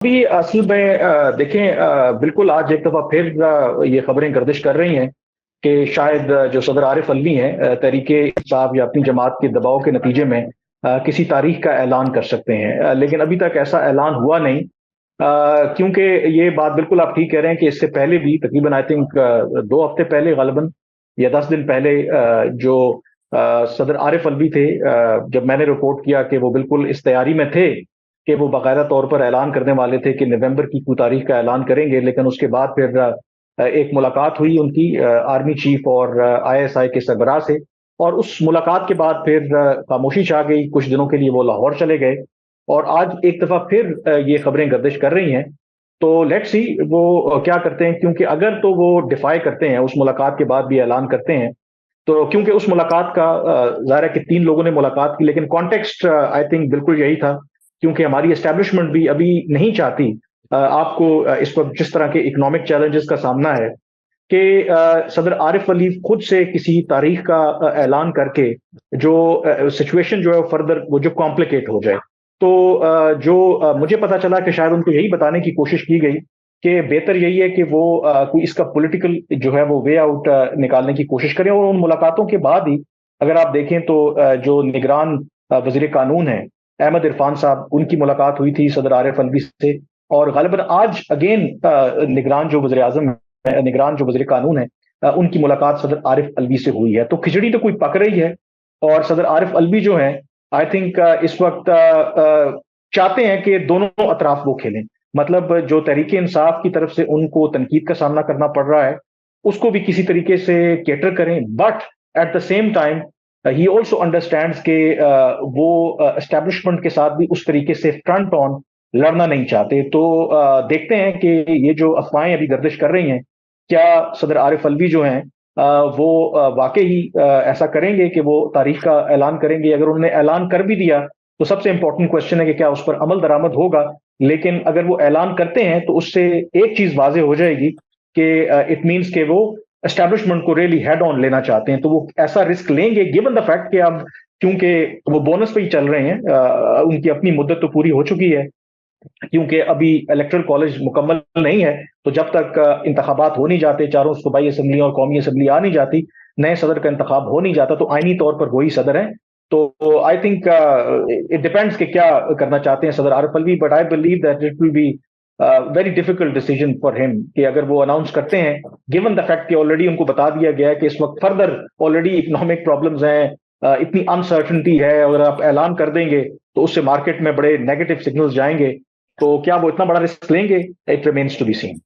अभी असल में देखें, बिल्कुल आज एक दफ़ा फिर ये खबरें गर्दिश कर रही हैं कि शायद जो सदर आरिफ अलवी हैं तहरीके इंसाफ या अपनी जमात के दबाव के नतीजे में किसी तारीख का ऐलान कर सकते हैं, लेकिन अभी तक ऐसा ऐलान हुआ नहीं। क्योंकि ये बात बिल्कुल आप ठीक कह रहे हैं कि इससे पहले भी तकरीबन आई थिंक 2 हफ्ते पहले गालिबन या 10 दिन पहले जो सदर आरिफ अलवी थे, जब मैंने रिपोर्ट किया कि वो बिल्कुल इस तैयारी में थे कि वो बाकायदा तौर पर ऐलान करने वाले थे कि नवंबर की कोई तारीख का ऐलान करेंगे, लेकिन उसके बाद फिर एक मुलाकात हुई उनकी आर्मी चीफ और आईएसआई के सरबराह से, और उस मुलाकात के बाद फिर खामोशी छा गई। कुछ दिनों के लिए वो लाहौर चले गए और आज एक दफ़ा फिर ये खबरें गर्दिश कर रही हैं। तो लेट्स सी वो क्या करते हैं, क्योंकि अगर तो वो डिफाई करते हैं, उस मुलाकात के बाद भी ऐलान करते हैं, तो क्योंकि उस मुलाकात का ज़ाहिर है कि 3 लोगों ने मुलाकात की, लेकिन कॉन्टेक्स्ट आई थिंक बिल्कुल यही था, क्योंकि हमारी एस्टैब्लिशमेंट भी अभी नहीं चाहती आपको इस वक्त जिस तरह के इकोनॉमिक चैलेंजेस का सामना है कि सदर आरिफ अली खुद से किसी तारीख का ऐलान करके जो सिचुएशन जो है फर्दर वो जो कॉम्प्लिकेट हो जाए। तो जो मुझे पता चला कि शायद उनको यही बताने की कोशिश की गई कि बेहतर यही है कि वो कोई इसका पॉलिटिकल जो है वो वे आउट निकालने की कोशिश करें। और उन मुलाकातों के बाद ही अगर आप देखें तो जो निगरान वजीर कानून है अहमद इरफान साहब, उनकी मुलाकात हुई थी सदर आरिफ अलवी से, और गालिबन आज अगेन निगरान जो वज़ीर आज़म है, निगरान जो वज़ीर कानून है, उनकी मुलाकात सदर आरिफ अलवी से हुई है। तो खिचड़ी तो कोई पक रही है, और सदर आरिफ अलवी जो है आई थिंक इस वक्त चाहते हैं कि दोनों अतराफ वो खेलें। मतलब जो तहरीके इंसाफ की तरफ से उनको तनकीद का सामना करना पड़ रहा है, उसको भी किसी तरीके से केटर करें, but at the same time he also understands के वो एस्टेब्लिशमेंट के साथ भी उस तरीके से फ्रंट ऑन लड़ना नहीं चाहते। तो देखते हैं कि ये जो अफवाहें अभी गर्दिश कर रही हैं, क्या सदर आरिफ अलवी जो हैं वो वाकई ही ऐसा करेंगे कि वो तारीख का ऐलान करेंगे। अगर उन्होंने ऐलान कर भी दिया तो सबसे इंपॉर्टेंट क्वेश्चन है कि क्या उस पर अमल दरामद होगा। लेकिन अगर वो ऐलान करते हैं तो उससे एक चीज वाजे हो जाएगी कि इट मीन्स कि वो एस्टैब्लिशमेंट को रियली हेड ऑन लेना चाहते हैं। तो वो ऐसा रिस्क लेंगे गिवन द फैक्ट कि अब क्योंकि वो बोनस पे ही चल रहे हैं, उनकी अपनी मुद्दत तो पूरी हो चुकी है, क्योंकि अभी इलेक्टरल कॉलेज मुकम्मल नहीं है। तो जब तक इंतखाबात हो नहीं जाते, चारों सूबाई असम्बली और कौमी असम्बली आ नहीं जाती, नए सदर का इंतखाब हो नहीं जाता, तो आईनी तौर पर वही सदर है। तो आई थिंक इट डिपेंड्स कि क्या करना चाहते हैं सदर Arif Alvi, but I believe that it will be very difficult decision for him कि अगर वो अनाउंस करते हैं, गिवन द फैक्ट कि ऑलरेडी उनको बता दिया गया है कि इस वक्त फर्दर ऑलरेडी इकोनॉमिक प्रॉब्लम्स हैं, इतनी अनसर्टनिटी है, अगर आप ऐलान कर देंगे तो उससे मार्केट में बड़े नेगेटिव सिग्नल्स जाएंगे। तो क्या वो इतना बड़ा रिस्क लेंगे? It remains to be seen.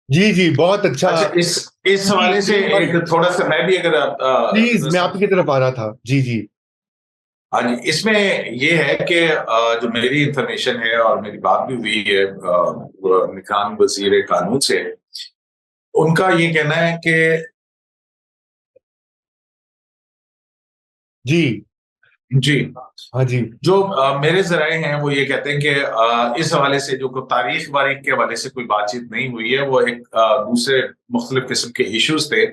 जी जी, बहुत अच्छा। इस हवाले से एक थोड़ा सा मैं भी अगर प्लीज, मैं आपकी तरफ आ रहा था। जी जी। हाँ जी, इसमें ये है कि जो मेरी इंफॉर्मेशन है और मेरी बात भी हुई है निगरान वजीर कानून से, उनका ये कहना है कि जी जी हाँ जी, जो मेरे जराए हैं वो ये कहते हैं कि इस हवाले से जो तारीख वारीख के हवाले से कोई बातचीत नहीं हुई है, वो एक दूसरे मुख्तलिफ किस्म के इश्यूज थे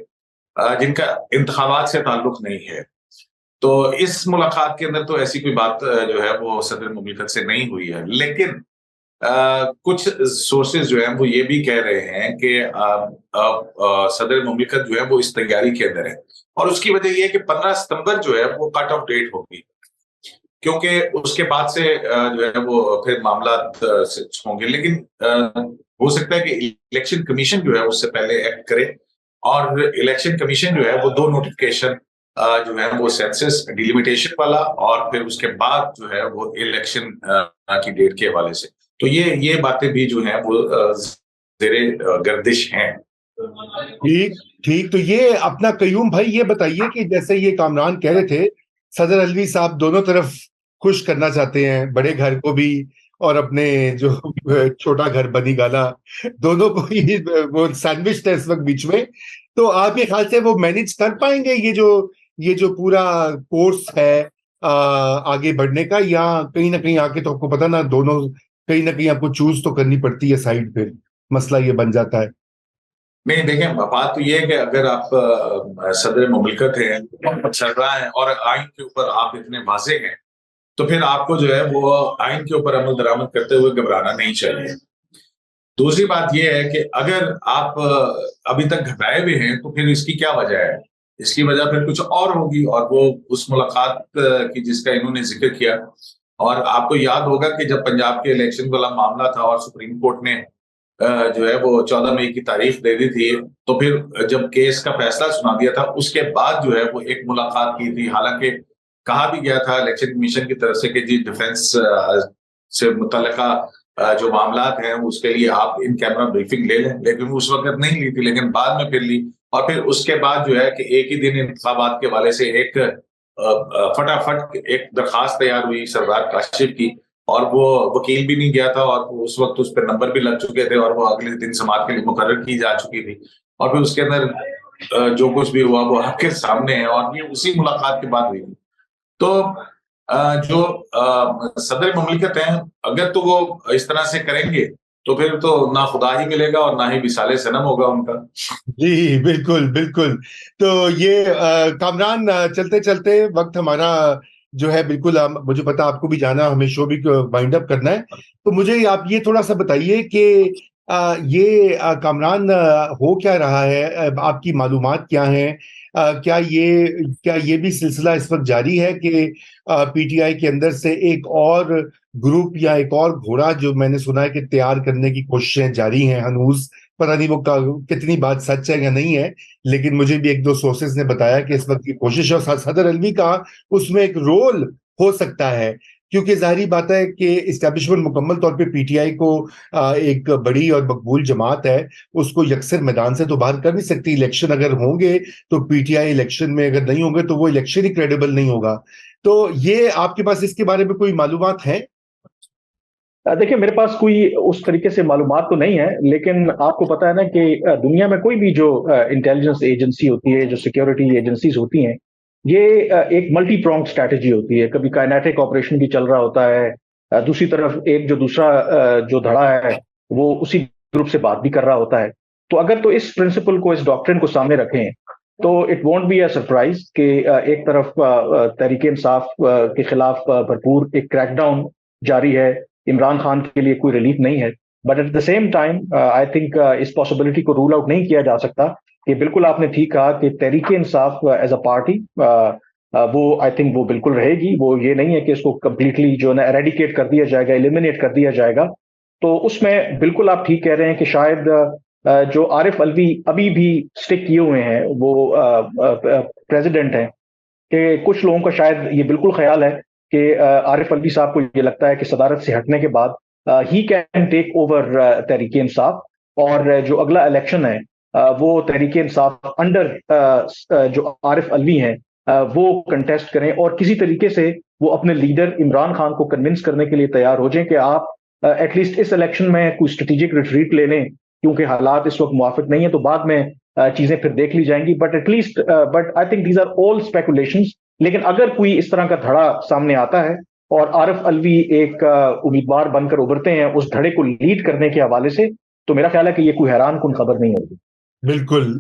जिनका इंतखाबात से ताल्लुक नहीं है। तो इस मुलाकात के अंदर तो ऐसी कोई बात जो है वो सदर मुमलिकत से नहीं हुई है। लेकिन कुछ सोर्सेज जो हैं वो ये भी कह रहे हैं कि सदर मुमलिकत जो है वो इस तैयारी के अंदर है, और उसकी वजह यह है कि 15 सितंबर जो है वो कट ऑफ डेट होगी, क्योंकि उसके बाद से जो है वो फिर मामला होंगे। लेकिन हो सकता है कि इलेक्शन कमीशन जो है उससे पहले एक्ट करे, और इलेक्शन कमीशन जो है वो 2 नोटिफिकेशन जो है वो सेंसस डिलिमिटेशन वाला और फिर उसके बाद जो है वो इलेक्शन की डेट के हवाले से, तो ये बातें भी जो है वो ज़ेरे गर्दिश हैं। ठीक ठीक। तो ये अपना कयूम भाई ये बताइए कि जैसे ये कामरान कह रहे थे, सदर अलवी साहब दोनों तरफ खुश करना चाहते हैं, बड़े घर को भी और अपने जो छोटा घर बनी गाला, दोनों को ही वो सैंडविच है इस वक्त बीच में। तो आपके ख्याल से वो मैनेज कर पाएंगे ये जो पूरा कोर्स है आगे बढ़ने का, या कहीं ना कहीं आके तो आपको पता ना, दोनों कहीं ना कहीं आपको चूज तो करनी पड़ती है साइड पे, मसला ये बन जाता है। नहीं, देखें, बात तो ये है कि अगर आप सदर मुमलिकत हैं, सरबराह हैं और आइन के ऊपर आप इतने वाजे हैं, तो फिर आपको जो है वो आइन के ऊपर अमल दरामद करते हुए घबराना नहीं चाहिए। دوسری بات یہ ہے کہ اگر آپ ابھی تک گھبرائے ہوئے ہیں تو پھر اس کی کیا وجہ ہے؟ اس کی وجہ پھر کچھ اور ہوگی، اور وہ اس ملاقات کی جس کا انہوں نے ذکر کیا. اور آپ کو یاد ہوگا کہ جب پنجاب کے الیکشن والا معاملہ تھا اور سپریم کورٹ نے جو ہے وہ 14 مئی کی تاریخ دے دی تھی، تو پھر جب کیس کا فیصلہ سنا دیا تھا اس کے بعد جو ہے وہ ایک ملاقات کی تھی. حالانکہ کہا بھی گیا تھا الیکشن کمیشن کی طرف سے کہ جی ڈیفینس سے متعلقہ جو معاملات ہیں اس کے لیے آپ ان کیمرہ بریفنگ لے لیں، لیکن اس وقت نہیں لی تھی، لیکن بعد میں پھر لی. اور پھر اس کے بعد جو ہے کہ ایک ہی دن انتخابات کے حوالے سے ایک فٹافٹ ایک درخواست تیار ہوئی سردار کاشف کی، اور وہ وکیل بھی نہیں گیا تھا، اور اس وقت اس پہ نمبر بھی لگ چکے تھے، اور وہ اگلے دن سماعت کے لیے مقرر کی جا چکی تھی. اور پھر اس کے اندر جو کچھ بھی ہوا وہ آپ کے سامنے ہے، اور یہ اسی ملاقات کے بعد ہوئی تھی. تو جو صدر مملکت ہیں اگر تو وہ اس طرح سے کریں گے تو پھر تو نہ خدا ہی ملے گا اور نہ ہی وصال صنم ہوگا ان کا. جی بالکل بالکل. تو یہ کامران چلتے چلتے وقت ہمارا جو ہے بالکل، مجھے پتا آپ کو بھی جانا، ہمیں شو بھی وائنڈ اپ کرنا ہے. تو مجھے آپ یہ تھوڑا سا بتائیے کہ یہ کامران ہو کیا رہا ہے، آپ کی معلومات کیا ہیں؟ کیا یہ بھی سلسلہ اس وقت جاری ہے کہ پی ٹی آئی کے اندر سے ایک اور گروپ یا ایک اور گھوڑا جو میں نے سنا ہے کہ تیار کرنے کی کوششیں جاری ہیں ہنوز؟ پتہ نہیں وہ کتنی بات سچ ہے یا نہیں ہے، لیکن مجھے بھی ایک دو سورسز نے بتایا کہ اس وقت کی کوشش ہے. اور صدر الوی کا اس میں ایک رول ہو سکتا ہے، کیونکہ ظاہری بات ہے کہ اسٹیبلشمنٹ مکمل طور پہ پی ٹی آئی کو ایک بڑی اور مقبول جماعت ہے، اس کو یکسر میدان سے تو باہر کر نہیں سکتی. الیکشن اگر ہوں گے تو پی ٹی آئی الیکشن میں اگر نہیں ہوں گے تو وہ الیکشن ہی کریڈیبل نہیں ہوگا. تو یہ آپ کے پاس اس کے بارے میں کوئی معلومات ہیں؟ دیکھیں میرے پاس کوئی اس طریقے سے معلومات تو نہیں ہے، لیکن آپ کو پتا ہے نا کہ دنیا میں کوئی بھی جو انٹیلیجنس ایجنسی ہوتی ہے، جو سیکیورٹی ایجنسیز ہوتی ہیں، یہ ایک ملٹی پرونگ اسٹریٹجی ہوتی ہے. کبھی کائنیٹک آپریشن بھی چل رہا ہوتا ہے، دوسری طرف ایک جو دوسرا جو دھڑا ہے وہ اسی گروپ سے بات بھی کر رہا ہوتا ہے. تو اگر تو اس پرنسپل کو، اس ڈاکٹرن کو سامنے رکھیں تو it won't be a surprise کہ ایک طرف تحریک انصاف کے خلاف بھرپور ایک کریک ڈاؤن جاری ہے. عمران خان کے لیے کوئی ریلیف نہیں ہے، but at the same time I think اس پاسبلٹی کو رول آؤٹ نہیں کیا جا سکتا کہ بالکل آپ نے ٹھیک کہا کہ Tehreek Insaf as a party وہ آئی تھنک وہ بالکل رہے گی. وہ یہ نہیں ہے کہ اس کو کمپلیٹلی جو ہے نا ایریڈیکیٹ کر دیا جائے گا، ایلیمینیٹ کر دیا جائے گا. تو اس میں بالکل آپ ٹھیک کہہ رہے ہیں کہ شاید جو عارف الوی ابھی بھی اسٹک کیے ہوئے ہیں، وہ پریزیڈنٹ ہیں، کہ کچھ لوگوں کا شاید یہ بالکل خیال ہے کہ عارف الوی صاحب کو یہ لگتا ہے کہ صدارت سے ہٹنے کے بعد he can take over Tehreek Insaf, اور جو اگلا الیکشن ہے وہ تحریک انصاف انڈر جو عارف الوی ہیں وہ کنٹیسٹ کریں، اور کسی طریقے سے وہ اپنے لیڈر عمران خان کو کنونس کرنے کے لیے تیار ہو جائیں کہ آپ ایٹ لیسٹ اس الیکشن میں کوئی اسٹریٹجک ریٹریٹ لے لیں، کیونکہ حالات اس وقت موافق نہیں ہیں. تو بعد میں چیزیں پھر دیکھ لی جائیں گی، but at least but I think these are all speculations. لیکن اگر کوئی اس طرح کا دھڑا سامنے آتا ہے اور عارف الوی ایک امیدوار بن کر ابھرتے ہیں اس دھڑے کو لیڈ کرنے کے حوالے سے، تو میرا خیال ہے کہ یہ کوئی حیران کن خبر نہیں ہوگی. بالکل.